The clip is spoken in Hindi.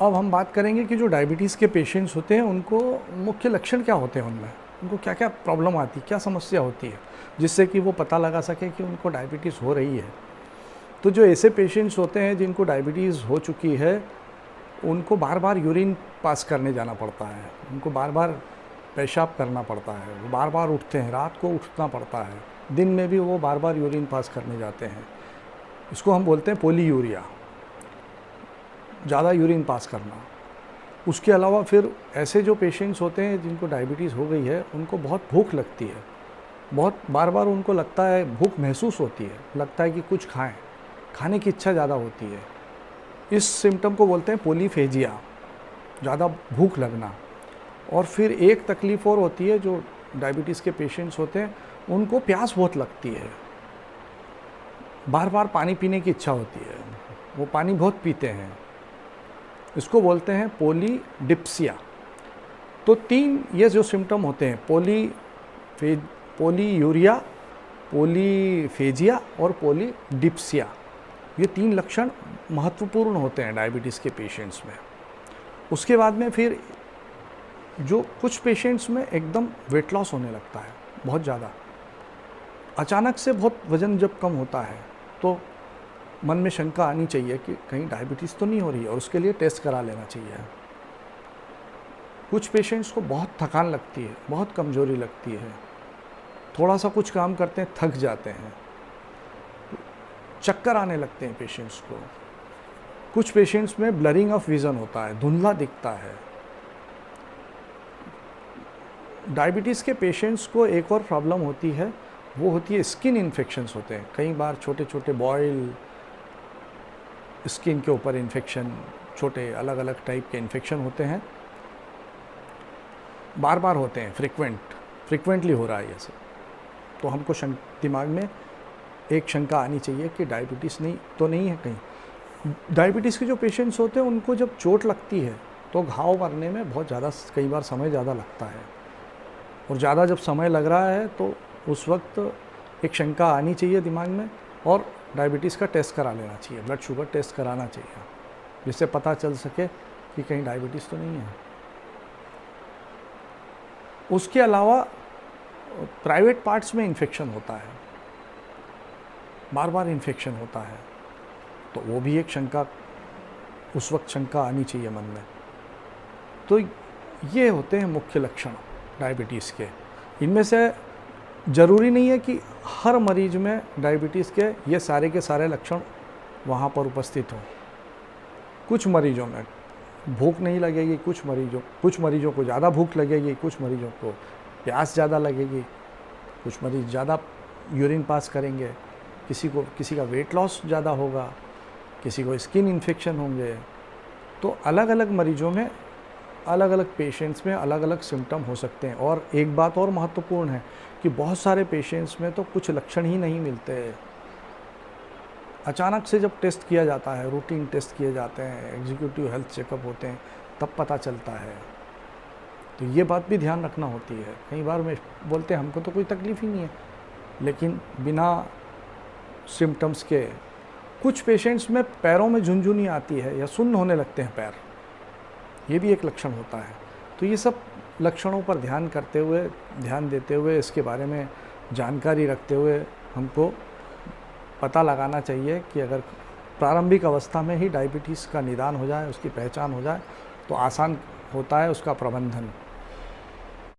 अब हम बात करेंगे कि जो डायबिटीज़ के पेशेंट्स होते हैं उनको मुख्य लक्षण क्या होते हैं, उनमें उनको क्या क्या प्रॉब्लम आती है, क्या समस्या होती है, जिससे कि वो पता लगा सके कि उनको डायबिटीज़ हो रही है। तो जो ऐसे पेशेंट्स होते हैं जिनको डायबिटीज़ हो चुकी है, उनको बार बार यूरिन पास करने जाना पड़ता है, उनको बार बार पेशाब करना पड़ता है, वो बार बार उठते हैं, रात को उठना पड़ता है, दिन में भी वो बार बार यूरिन पास करने जाते हैं। इसको हम बोलते हैं पोलीयूरिया, ज़्यादा यूरिन पास करना। उसके अलावा फिर ऐसे जो पेशेंट्स होते हैं जिनको डायबिटीज़ हो गई है, उनको बहुत भूख लगती है, बहुत बार बार उनको लगता है, भूख महसूस होती है, लगता है कि कुछ खाएं, खाने की इच्छा ज़्यादा होती है। इस सिम्टम को बोलते हैं पोलीफेजिया, ज़्यादा भूख लगना। और फिर एक तकलीफ़ और होती है, जो डायबिटीज़ के पेशेंट्स होते हैं उनको प्यास बहुत लगती है, बार बार पानी पीने की इच्छा होती है, वो पानी बहुत पीते हैं। इसको बोलते हैं पोलीडिप्सिया। तो तीन ये जो सिम्टम होते हैं, पोलीयूरिया, पोलीफेजिया और पोलीडिप्सिया, ये तीन लक्षण महत्वपूर्ण होते हैं डायबिटीज़ के पेशेंट्स में। उसके बाद में फिर जो कुछ पेशेंट्स में एकदम वेट लॉस होने लगता है, बहुत ज़्यादा अचानक से बहुत वज़न जब कम होता है तो मन में शंका आनी चाहिए कि कहीं डायबिटीज़ तो नहीं हो रही है, और उसके लिए टेस्ट करा लेना चाहिए। कुछ पेशेंट्स को बहुत थकान लगती है, बहुत कमज़ोरी लगती है, थोड़ा सा कुछ काम करते हैं थक जाते हैं, चक्कर आने लगते हैं पेशेंट्स को। कुछ पेशेंट्स में ब्लरिंग ऑफ विज़न होता है, धुंधला दिखता है। डायबिटीज़ के पेशेंट्स को एक और प्रॉब्लम होती है, वो होती है स्किन इन्फेक्शंस होते हैं। कई बार छोटे छोटे बॉयल, स्किन के ऊपर इन्फेक्शन, छोटे अलग अलग टाइप के इन्फेक्शन होते हैं, बार बार होते हैं, फ्रिक्वेंटली हो रहा है ये सब। तो हमको दिमाग में एक शंका आनी चाहिए कि डायबिटीज़ तो नहीं है कहीं। डायबिटीज़ के जो पेशेंट्स होते हैं उनको जब चोट लगती है तो घाव भरने में बहुत ज़्यादा, कई बार समय ज़्यादा लगता है, और ज़्यादा जब समय लग रहा है तो उस वक्त एक शंका आनी चाहिए दिमाग में, और डायबिटीज़ का टेस्ट करा लेना चाहिए, ब्लड शुगर टेस्ट कराना चाहिए, जिससे पता चल सके कि कहीं डायबिटीज़ तो नहीं है। उसके अलावा प्राइवेट पार्ट्स में इन्फेक्शन होता है, बार बार इन्फेक्शन होता है, तो वो भी एक शंका, उस वक्त शंका आनी चाहिए मन में। तो ये होते हैं मुख्य लक्षण डायबिटीज़ के। इनमें से ज़रूरी नहीं है कि हर मरीज में डायबिटीज़ के ये सारे के सारे लक्षण वहाँ पर उपस्थित हों। कुछ मरीजों में भूख नहीं लगेगी, कुछ मरीजों को ज़्यादा भूख लगेगी, कुछ मरीजों को प्यास ज़्यादा लगेगी, कुछ मरीज ज़्यादा यूरिन पास करेंगे, किसी का वेट लॉस ज़्यादा होगा, किसी को स्किन इन्फेक्शन होंगे। तो अलग अलग मरीजों में, अलग अलग पेशेंट्स में अलग अलग सिम्टम हो सकते हैं। और एक बात और महत्वपूर्ण है कि बहुत सारे पेशेंट्स में तो कुछ लक्षण ही नहीं मिलते। अचानक से जब टेस्ट किया जाता है, रूटीन टेस्ट किए जाते हैं, एग्जीक्यूटिव हेल्थ चेकअप होते हैं, तब पता चलता है। तो ये बात भी ध्यान रखना होती है। कई बार में बोलते हैं हमको तो कोई तकलीफ़ ही नहीं है, लेकिन बिना सिम्टम्स के कुछ पेशेंट्स में पैरों में झुनझुनी आती है या सुन्न होने लगते हैं पैर, ये भी एक लक्षण होता है। तो ये सब लक्षणों पर ध्यान देते हुए, इसके बारे में जानकारी रखते हुए हमको पता लगाना चाहिए कि अगर प्रारंभिक अवस्था में ही डायबिटीज़ का निदान हो जाए, उसकी पहचान हो जाए, तो आसान होता है उसका प्रबंधन।